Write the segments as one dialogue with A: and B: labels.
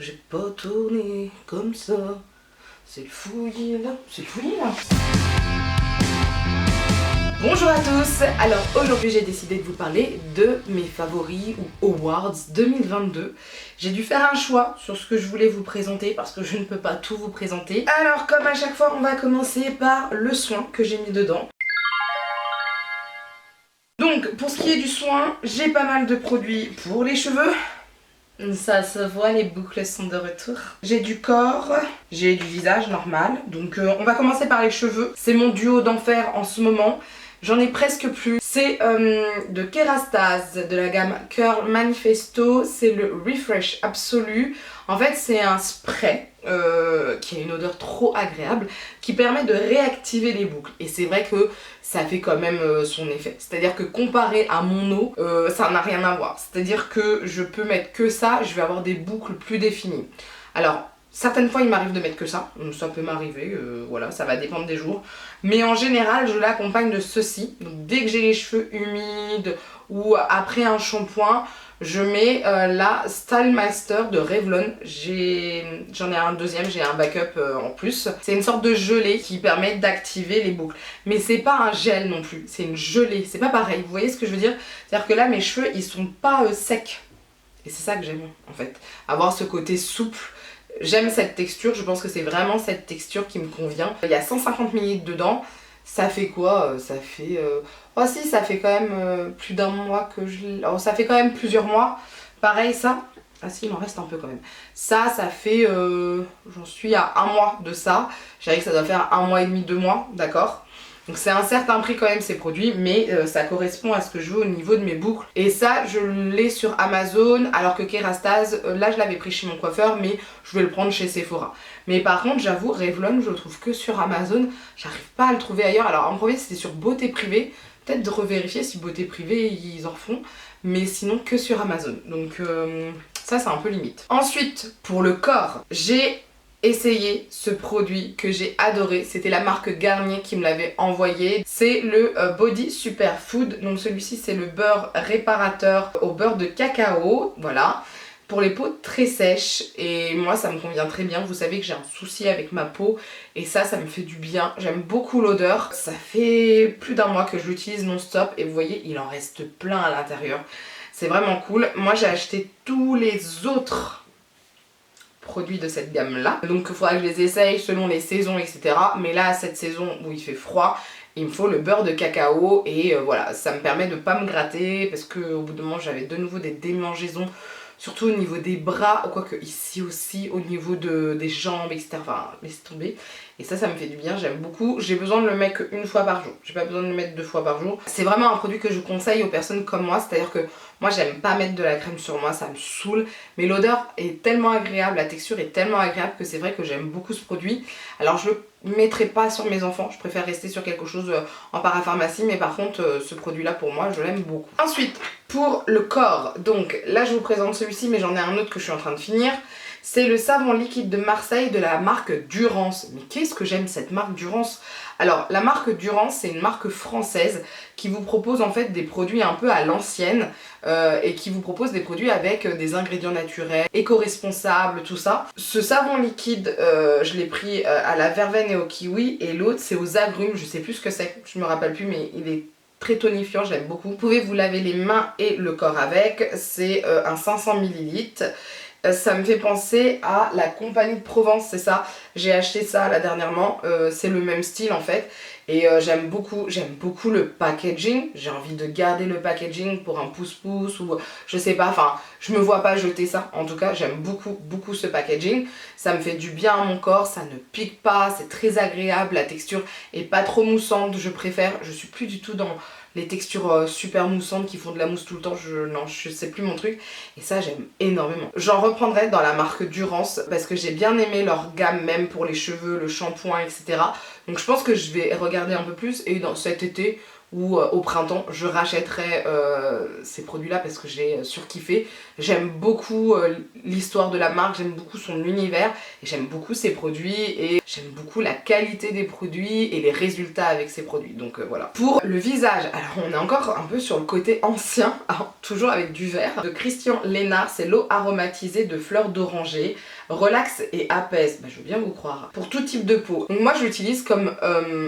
A: J'ai pas tourné comme ça. C'est le fouillis là. C'est le fouillis là. Bonjour à tous. Alors aujourd'hui j'ai décidé de vous parler de mes favoris ou awards 2022. J'ai dû faire un choix sur ce que je voulais vous présenter parce que je ne peux pas tout vous présenter. Alors comme à chaque fois on va commencer par le soin que j'ai mis dedans. Donc pour ce qui est du soin, j'ai pas mal de produits pour les cheveux. Ça se voit, les boucles sont de retour. J'ai du corps, j'ai du visage normal. Donc on va commencer par les cheveux. C'est mon duo d'enfer en ce moment. J'en ai presque plus. C'est de Kerastase, de la gamme Curl Manifesto. C'est le Refresh absolu. En fait c'est un spray qui a une odeur trop agréable, qui permet de réactiver les boucles. Et c'est vrai que ça fait quand même son effet. C'est-à-dire que comparé à mon eau, ça n'a rien à voir. C'est-à-dire que je peux mettre que ça, je vais avoir des boucles plus définies. Alors, certaines fois il m'arrive de mettre que ça peut m'arriver, voilà, ça va dépendre des jours. Mais en général, je l'accompagne de ceci. Donc dès que j'ai les cheveux humides ou après un shampoing, je mets la Style Master de Revlon. J'en ai un deuxième, j'ai un backup en plus. C'est une sorte de gelée qui permet d'activer les boucles. Mais c'est pas un gel non plus, c'est une gelée. C'est pas pareil, vous voyez ce que je veux dire? C'est-à-dire que là, mes cheveux, ils sont pas secs. Et c'est ça que j'aime en fait. Avoir ce côté souple. J'aime cette texture, je pense que c'est vraiment cette texture qui me convient. Il y a 150 ml dedans. Ça fait quoi? Ça fait... Oh si, ça fait quand même plus d'un mois que je... Oh, ça fait quand même plusieurs mois. Pareil, ça... Ah si, il m'en reste un peu quand même. Ça fait... J'en suis à un mois de ça. Je dirais que ça doit faire un mois et demi, 2 mois, d'accord? Donc c'est un certain prix quand même ces produits, mais ça correspond à ce que je veux au niveau de mes boucles. Et ça, je l'ai sur Amazon, alors que Kerastase, là je l'avais pris chez mon coiffeur, mais je vais le prendre chez Sephora. Mais par contre, j'avoue, Revlon, je le trouve que sur Amazon, j'arrive pas à le trouver ailleurs. Alors en premier, c'était sur Beauté Privée, peut-être de revérifier si Beauté Privée, ils en font, mais sinon que sur Amazon. Donc ça, c'est un peu limite. Ensuite, pour le corps, j'ai essayé ce produit que j'ai adoré. C'était la marque Garnier qui me l'avait envoyé. C'est le Body Superfood. Donc celui-ci c'est le beurre réparateur au beurre de cacao. Voilà. Pour les peaux très sèches. Et moi ça me convient très bien. Vous savez que j'ai un souci avec ma peau. Et ça me fait du bien. J'aime beaucoup l'odeur. Ça fait plus d'un mois que je l'utilise non-stop. Et vous voyez, il en reste plein à l'intérieur. C'est vraiment cool. Moi j'ai acheté tous les autres produits de cette gamme là, donc il faudra que je les essaye selon les saisons, etc. Mais là, cette saison où il fait froid, il me faut le beurre de cacao. Et voilà, ça me permet de pas me gratter, parce qu'au bout d'un moment j'avais de nouveau des démangeaisons, surtout au niveau des bras, quoique ici aussi, au niveau des jambes, etc. Enfin, laisse tomber. Et ça me fait du bien, j'aime beaucoup. J'ai besoin de le mettre qu'une fois par jour, j'ai pas besoin de le mettre 2 fois par jour. C'est vraiment un produit que je conseille aux personnes comme moi, c'est-à-dire que moi j'aime pas mettre de la crème sur moi, ça me saoule. Mais l'odeur est tellement agréable, la texture est tellement agréable que c'est vrai que j'aime beaucoup ce produit. Alors je le mettrai pas sur mes enfants, je préfère rester sur quelque chose en parapharmacie. Mais par contre ce produit là pour moi je l'aime beaucoup. Ensuite pour le corps, donc là je vous présente celui-ci, mais j'en ai un autre que je suis en train de finir. C'est le savon liquide de Marseille de la marque Durance. Mais qu'est-ce que j'aime cette marque Durance? Alors la marque Durance, c'est une marque française qui vous propose en fait des produits un peu à l'ancienne et qui vous propose des produits avec des ingrédients naturels, éco-responsables, tout ça. Ce savon liquide, je l'ai pris à la verveine et au kiwi, et l'autre c'est aux agrumes, je sais plus ce que c'est, je me rappelle plus, mais il est très tonifiant, j'aime beaucoup. Vous pouvez vous laver les mains et le corps avec, c'est un 500 ml. Ça me fait penser à la Compagnie de Provence, c'est ça. J'ai acheté ça là dernièrement, c'est le même style en fait. Et j'aime beaucoup le packaging. J'ai envie de garder le packaging pour un pouce-pouce ou je sais pas, enfin je me vois pas jeter ça. En tout cas j'aime beaucoup ce packaging. Ça me fait du bien à mon corps, ça ne pique pas, c'est très agréable, la texture est pas trop moussante, je préfère. Je suis plus du tout dans les textures super moussantes qui font de la mousse tout le temps, non, je sais plus mon truc. Et ça j'aime énormément. J'en reprendrai dans la marque Durance parce que j'ai bien aimé leur gamme, même pour les cheveux, le shampoing, etc. Donc je pense que je vais regarder un peu plus, et dans cet été, ou au printemps, je rachèterai ces produits là parce que j'ai surkiffé. J'aime beaucoup l'histoire de la marque, j'aime beaucoup son univers et j'aime beaucoup ses produits et j'aime beaucoup la qualité des produits et les résultats avec ces produits. Donc voilà. Pour le visage, alors on est encore un peu sur le côté ancien, toujours avec du vert, de Christian Lénard, c'est l'eau aromatisée de fleurs d'oranger, relaxe et apaise, bah, je veux bien vous croire, pour tout type de peau. Donc moi je l'utilise comme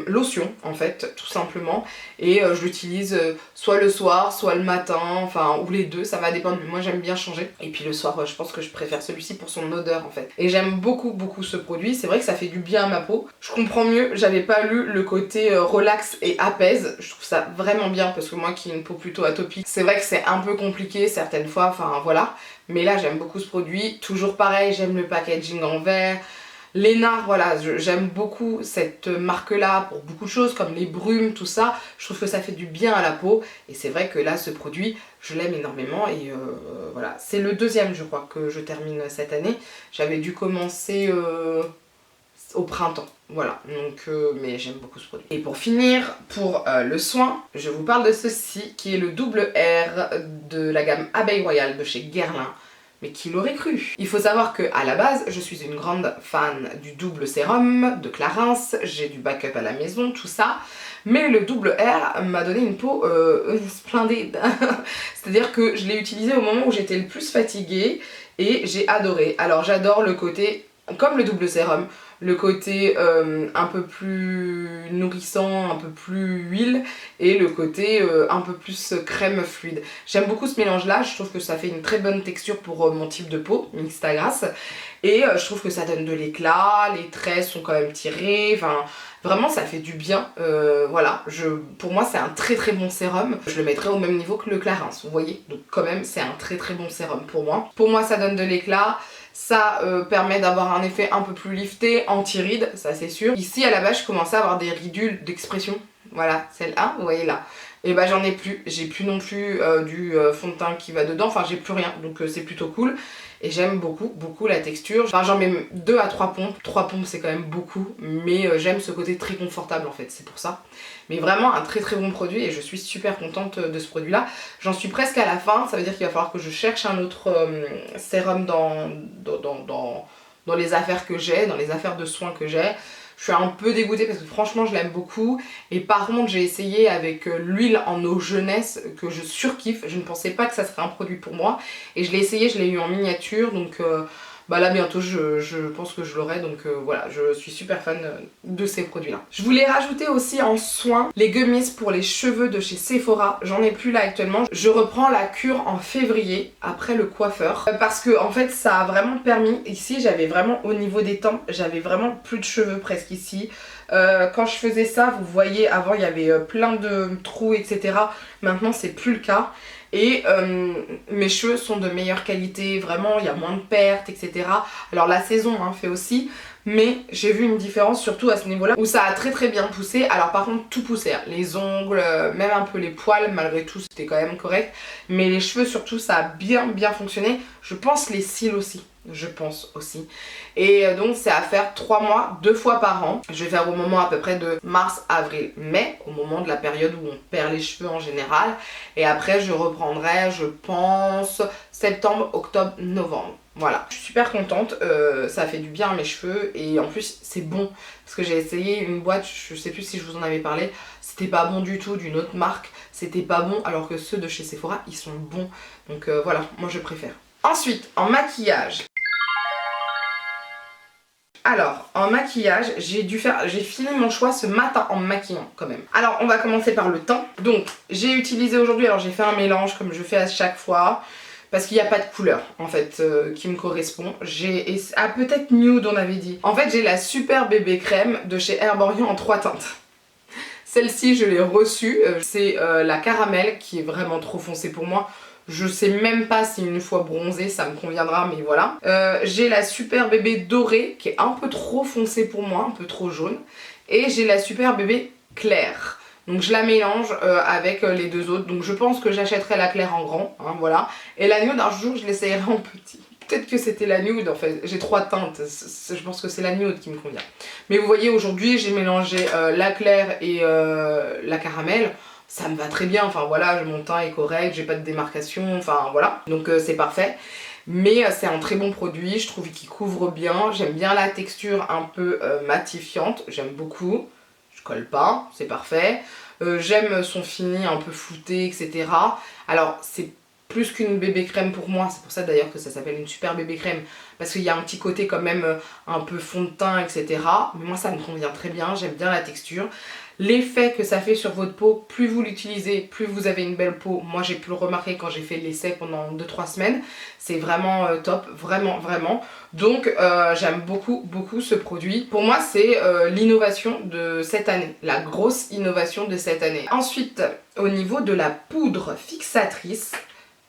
A: lotion en fait, tout simplement, et je l'utilise soit le soir, soit le matin, enfin ou les deux, ça va dépendre, moi j'aime bien changer. Et puis le soir je pense que je préfère celui-ci pour son odeur en fait. Et j'aime beaucoup ce produit, c'est vrai que ça fait du bien à ma peau. Je comprends mieux, j'avais pas lu le côté relax et apaise, je trouve ça vraiment bien parce que moi qui ai une peau plutôt atopique, c'est vrai que c'est un peu compliqué certaines fois, enfin voilà. Mais là j'aime beaucoup ce produit, toujours pareil, j'aime le packaging en verre. Lénard, voilà, j'aime beaucoup cette marque-là pour beaucoup de choses comme les brumes, tout ça. Je trouve que ça fait du bien à la peau et c'est vrai que là, ce produit, je l'aime énormément et voilà. C'est le deuxième, je crois, que je termine cette année. J'avais dû commencer au printemps, voilà, donc mais j'aime beaucoup ce produit. Et pour finir, pour le soin, je vous parle de ceci qui est le double R de la gamme Abeille Royale de chez Guerlain. Mais qui l'aurait cru? Il faut savoir que à la base, je suis une grande fan du double sérum de Clarins, j'ai du backup à la maison, tout ça. Mais le double R m'a donné une peau splendide. C'est-à-dire que je l'ai utilisé au moment où j'étais le plus fatiguée et j'ai adoré. Alors j'adore le côté, comme le double sérum, le côté un peu plus nourrissant, un peu plus huile et le côté un peu plus crème fluide. J'aime beaucoup ce mélange là, je trouve que ça fait une très bonne texture pour mon type de peau, mixte à grasse, et je trouve que ça donne de l'éclat, les traits sont quand même tirés, enfin vraiment ça fait du bien, voilà, pour moi c'est un très bon sérum, je le mettrais au même niveau que le Clarins, vous voyez, donc quand même c'est un très bon sérum pour moi. Pour moi ça donne de l'éclat, ça permet d'avoir un effet un peu plus lifté, anti-rides, ça c'est sûr. Ici à la base je commençais à avoir des ridules d'expression, voilà, celle-là, vous voyez là. Et bah j'en ai plus, j'ai plus non plus du fond de teint qui va dedans, enfin j'ai plus rien, donc c'est plutôt cool. Et j'aime beaucoup la texture, enfin j'en mets 2 à 3 pompes, 3 pompes c'est quand même beaucoup, mais j'aime ce côté très confortable en fait, c'est pour ça. Mais vraiment un très bon produit et je suis super contente de ce produit là. J'en suis presque à la fin, ça veut dire qu'il va falloir que je cherche un autre sérum dans les affaires que j'ai, dans les affaires de soins que j'ai. Je suis un peu dégoûtée parce que franchement je l'aime beaucoup. Et par contre j'ai essayé avec l'huile en eau jeunesse que je surkiffe. Je ne pensais pas que ça serait un produit pour moi. Et je l'ai essayé, je l'ai eu en miniature. Donc bah là bientôt je pense que je l'aurai. Donc voilà, je suis super fan de ces produits là. Je voulais rajouter aussi en soin les gummies pour les cheveux de chez Sephora. J'en ai plus là actuellement. Je reprends la cure en février après le coiffeur. Parce que en fait ça a vraiment permis. Ici j'avais vraiment au niveau des tempes, j'avais vraiment plus de cheveux presque ici. Quand je faisais ça, vous voyez avant il y avait plein de trous etc. Maintenant c'est plus le cas. Et mes cheveux sont de meilleure qualité, vraiment il y a moins de pertes etc. Alors la saison fait aussi, mais j'ai vu une différence surtout à ce niveau là où ça a très bien poussé. Alors par contre tout poussait, les ongles, même un peu les poils, malgré tout c'était quand même correct. Mais les cheveux surtout ça a bien fonctionné, je pense les cils aussi. Je pense aussi. Et donc c'est à faire 3 mois, 2 fois par an. Je vais faire au moment à peu près de mars, avril, mai, au moment de la période où on perd les cheveux en général. Et après je reprendrai, je pense, septembre, octobre, novembre. Voilà, je suis super contente, ça fait du bien à mes cheveux et en plus c'est bon. Parce que j'ai essayé une boîte, je sais plus si je vous en avais parlé, c'était pas bon du tout, d'une autre marque, c'était pas bon alors que ceux de chez Sephora ils sont bons. Donc voilà, moi je préfère. Ensuite, en maquillage. Alors, en maquillage, j'ai fini mon choix ce matin en me maquillant quand même. Alors, on va commencer par le teint. Donc, j'ai utilisé aujourd'hui, alors j'ai fait un mélange comme je fais à chaque fois. Parce qu'il n'y a pas de couleur en fait qui me correspond. Peut-être nude on avait dit. En fait j'ai la super bébé crème de chez Herborian en 3 teintes. Celle-ci je l'ai reçue, c'est la caramel qui est vraiment trop foncée pour moi. Je sais même pas si une fois bronzée ça me conviendra mais voilà. J'ai la super bébé dorée qui est un peu trop foncée pour moi, un peu trop jaune. Et j'ai la super bébé claire. Donc je la mélange avec les deux autres. Donc je pense que j'achèterai la claire en grand, voilà. Et la nude un jour je l'essayerai en petit. Peut-être que c'était la nude en fait, j'ai 3 teintes, je pense que c'est la nude qui me convient. Mais vous voyez aujourd'hui j'ai mélangé la claire et la caramel. ça me va très bien, enfin voilà, mon teint est correct, j'ai pas de démarcation, enfin voilà, donc c'est parfait. Mais c'est un très bon produit, je trouve qu'il couvre bien, j'aime bien la texture un peu matifiante, j'aime beaucoup, je colle pas, c'est parfait. J'aime son fini un peu flouté, etc. Alors c'est plus qu'une bébé crème pour moi, c'est pour ça d'ailleurs que ça s'appelle une super bébé crème, parce qu'il y a un petit côté quand même un peu fond de teint, etc. Mais moi ça me convient très bien, j'aime bien la texture. L'effet que ça fait sur votre peau, plus vous l'utilisez, plus vous avez une belle peau. Moi j'ai pu le remarquer quand j'ai fait l'essai pendant 2-3 semaines. C'est vraiment top, vraiment, vraiment. Donc j'aime beaucoup, beaucoup ce produit. Pour moi c'est l'innovation de cette année, la grosse innovation de cette année. Ensuite, au niveau de la poudre fixatrice,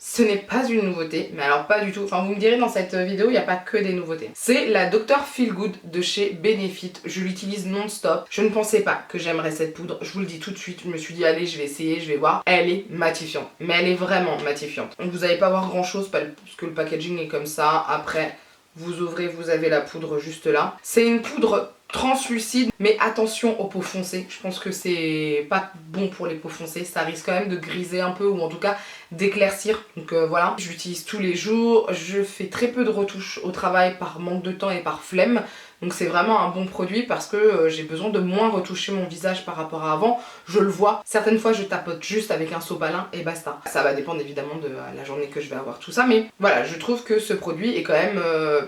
A: ce n'est pas une nouveauté, mais alors pas du tout. Enfin, vous me direz dans cette vidéo, il n'y a pas que des nouveautés. C'est la Dr. Feelgood de chez Benefit. Je l'utilise non-stop. Je ne pensais pas que j'aimerais cette poudre. Je vous le dis tout de suite. Je me suis dit, allez, je vais essayer, je vais voir. Elle est matifiante. Mais elle est vraiment matifiante. Donc, vous n'allez pas voir grand-chose parce que le packaging est comme ça. Après, vous ouvrez, vous avez la poudre juste là. C'est une poudre translucide, mais attention aux peaux foncées. Je pense que c'est pas bon pour les peaux foncées, ça risque quand même de griser un peu ou en tout cas d'éclaircir. Donc voilà, je l'utilise tous les jours, je fais très peu de retouches au travail par manque de temps et par flemme. Donc c'est vraiment un bon produit parce que j'ai besoin de moins retoucher mon visage par rapport à avant. Je le vois, certaines fois je tapote juste avec un sopalin et basta. Ça va dépendre évidemment de la journée que je vais avoir tout ça, mais voilà, je trouve que ce produit est quand même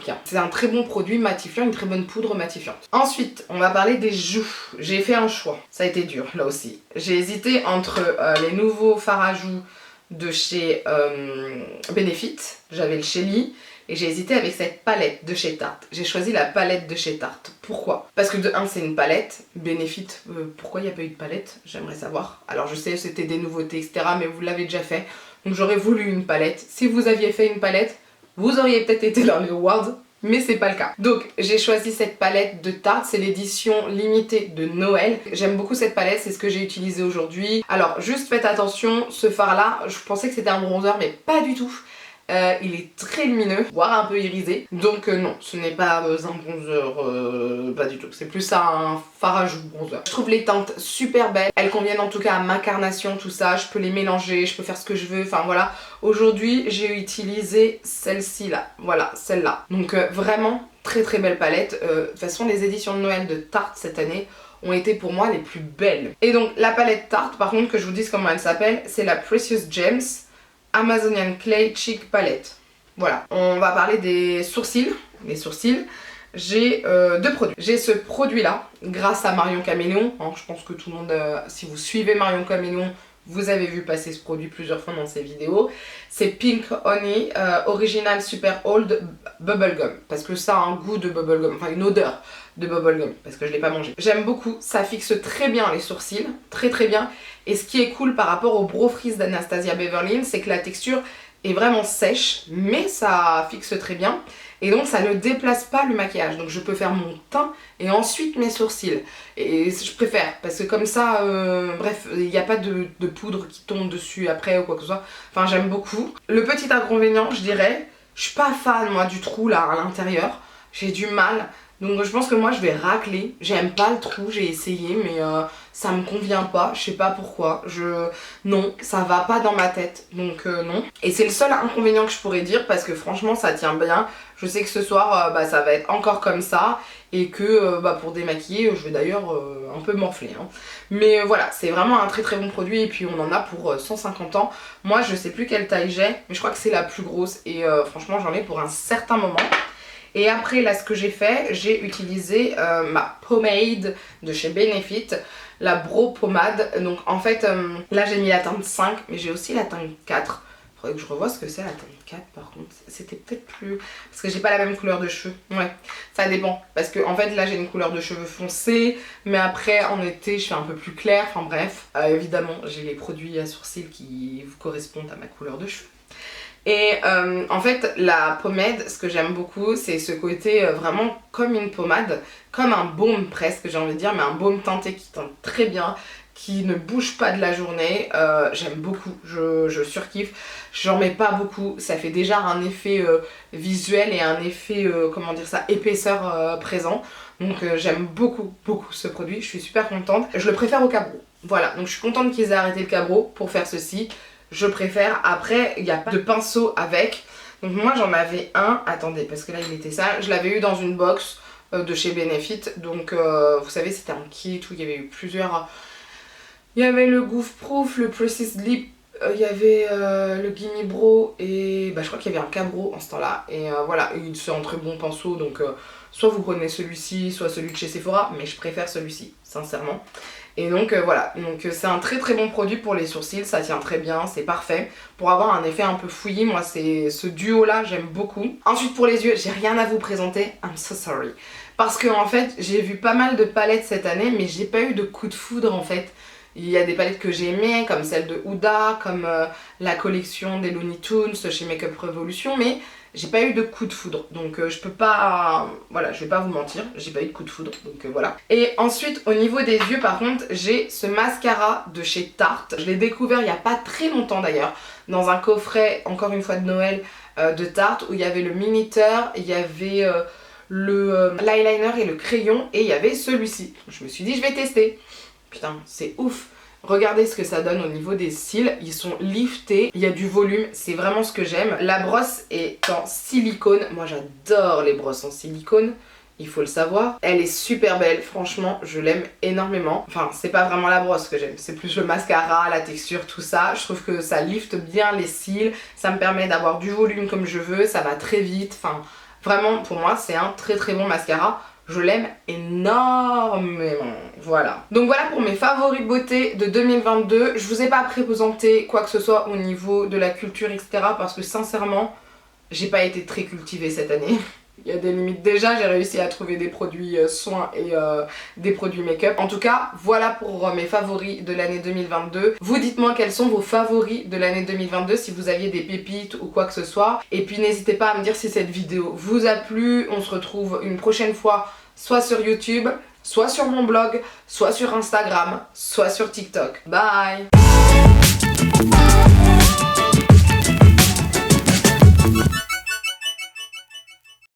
A: bien. C'est un très bon produit matifiant, une très bonne poudre matifiante. Ensuite, on va parler des joues. J'ai fait un choix, ça a été dur là aussi. J'ai hésité entre les nouveaux fards à joues de chez Benefit, j'avais le Shelly, et j'ai hésité avec cette palette de chez Tarte. J'ai choisi la palette de chez Tarte. Pourquoi? Parce que de 1 c'est une palette, Benefit, pourquoi il n'y a pas eu de palette? J'aimerais savoir. Alors je sais c'était des nouveautés etc, mais vous l'avez déjà fait, donc j'aurais voulu une palette. Si vous aviez fait une palette, vous auriez peut-être été dans les awards, mais c'est pas le cas. Donc j'ai choisi cette palette de Tarte, c'est l'édition limitée de Noël. J'aime beaucoup cette palette, c'est ce que j'ai utilisé aujourd'hui. Alors juste faites attention, ce fard là, je pensais que c'était un bronzer mais pas du tout. Il est très lumineux, voire un peu irisé. Donc non, ce n'est pas un bronzer, pas du tout. C'est plus un fard à joues bronzer. Je trouve les teintes super belles. Elles conviennent en tout cas à ma carnation, tout ça. Je peux les mélanger, je peux faire ce que je veux. Enfin voilà. Aujourd'hui, j'ai utilisé celle-ci là. Voilà, celle-là. Donc vraiment, très très belle palette. De toute façon, les éditions de Noël de Tarte cette année ont été pour moi les plus belles. Et donc la palette Tarte, par contre, que je vous dise comment elle s'appelle, c'est la Precious Gems Amazonian Clay Cheek Palette. Voilà, on va parler des sourcils. Les sourcils, j'ai deux produits. J'ai ce produit là, grâce à Marion Caméléon. Hein, je pense que tout le monde, si vous suivez Marion Caméléon, vous avez vu passer ce produit plusieurs fois dans ses vidéos. C'est Pink Honey Original Super Old Bubblegum. Parce que ça a un goût de bubblegum, enfin une odeur de bubblegum, parce que je l'ai pas mangé. J'aime beaucoup, ça fixe très bien les sourcils, très très bien. Et ce qui est cool par rapport au Brow Freeze d'Anastasia Beverly Hills, c'est que la texture est vraiment sèche, mais ça fixe très bien. Et donc ça ne déplace pas le maquillage. Donc je peux faire mon teint et ensuite mes sourcils. Et je préfère, parce que comme ça, bref, il n'y a pas de poudre qui tombe dessus après ou quoi que ce soit. Enfin j'aime beaucoup. Le petit inconvénient, je dirais, je suis pas fan moi du trou là à l'intérieur. J'ai du mal. Donc je pense que moi je vais racler. J'aime pas le trou, j'ai essayé mais ça me convient pas, je sais pas pourquoi. Non, ça va pas dans ma tête, donc non. Et c'est le seul inconvénient que je pourrais dire parce que franchement ça tient bien. Je sais que ce soir ça va être encore comme ça et que pour démaquiller je vais d'ailleurs un peu morfler. Hein. Mais voilà, c'est vraiment un très très bon produit et puis on en a pour 150 ans. Moi je sais plus quelle taille j'ai, mais je crois que c'est la plus grosse et franchement j'en ai pour un certain moment. Et après là ce que j'ai fait, j'ai utilisé ma pomade de chez Benefit, la Brow Pomade. Donc en fait là j'ai mis la teinte 5 mais j'ai aussi la teinte 4. Faudrait que je revoie ce que c'est la teinte 4 par contre. C'était peut-être plus... parce que j'ai pas la même couleur de cheveux. Ouais, ça dépend. Parce que en fait là j'ai une couleur de cheveux foncée, mais après en été je fais un peu plus clair. Enfin bref, évidemment j'ai les produits à sourcils qui correspondent à ma couleur de cheveux. Et en fait la pommade, ce que j'aime beaucoup c'est ce côté vraiment comme une pommade, comme un baume presque j'ai envie de dire, mais un baume teinté qui teinte très bien, qui ne bouge pas de la journée. J'aime beaucoup, je surkiffe. J'en mets pas beaucoup, ça fait déjà un effet visuel et un effet, comment dire ça, épaisseur présent. Donc j'aime beaucoup beaucoup ce produit, je suis super contente. Je le préfère au Cabro. Voilà, donc je suis contente qu'ils aient arrêté le cabro pour faire ceci. Je préfère. Après, il n'y a pas de pinceau avec. Donc moi j'en avais un. Attendez, parce que là il était ça. Je l'avais eu dans une box de chez Benefit. Donc vous savez, c'était un kit où il y avait eu plusieurs... Il y avait le Goof Proof, le Precise Lip, il y avait le Gimme Bro et je crois qu'il y avait un Cabro en ce temps-là. Et voilà, c'est un très bon pinceau, donc soit vous prenez celui-ci, soit celui de chez Sephora, mais je préfère celui-ci, sincèrement. Et donc voilà, donc c'est un très très bon produit pour les sourcils, ça tient très bien, c'est parfait. Pour avoir un effet un peu fouillis, moi c'est ce duo-là, j'aime beaucoup. Ensuite pour les yeux, j'ai rien à vous présenter, I'm so sorry. Parce que en fait, j'ai vu pas mal de palettes cette année, mais j'ai pas eu de coup de foudre en fait. Il y a des palettes que j'ai aimées, comme celle de Huda, comme la collection des Looney Tunes chez Makeup Revolution, mais j'ai pas eu de coup de foudre. Donc je peux pas... Voilà, je vais pas vous mentir, j'ai pas eu de coup de foudre, donc voilà. Et ensuite, au niveau des yeux, par contre, j'ai ce mascara de chez Tarte. Je l'ai découvert il y a pas très longtemps d'ailleurs, dans un coffret, encore une fois de Noël, de Tarte, où il y avait le minuteur, il y avait l'eyeliner et le crayon, et il y avait celui-ci. Je me suis dit, je vais tester. Putain, c'est ouf. Regardez ce que ça donne au niveau des cils, ils sont liftés, il y a du volume, c'est vraiment ce que j'aime. La brosse est en silicone, moi j'adore les brosses en silicone, il faut le savoir. Elle est super belle, franchement, je l'aime énormément. Enfin, c'est pas vraiment la brosse que j'aime, c'est plus le mascara, la texture, tout ça. Je trouve que ça lifte bien les cils, ça me permet d'avoir du volume comme je veux, ça va très vite, enfin, vraiment, pour moi, c'est un très très bon mascara. Je l'aime énormément, voilà. Donc voilà pour mes favoris de beauté de 2022. Je vous ai pas présenté quoi que ce soit au niveau de la culture, etc. Parce que sincèrement, j'ai pas été très cultivée cette année. Il y a des limites. Déjà, j'ai réussi à trouver des produits soins et des produits make-up. En tout cas, voilà pour mes favoris de l'année 2022. Vous dites-moi quels sont vos favoris de l'année 2022, si vous aviez des pépites ou quoi que ce soit. Et puis n'hésitez pas à me dire si cette vidéo vous a plu. On se retrouve une prochaine fois, soit sur YouTube, soit sur mon blog, soit sur Instagram, soit sur TikTok. Bye!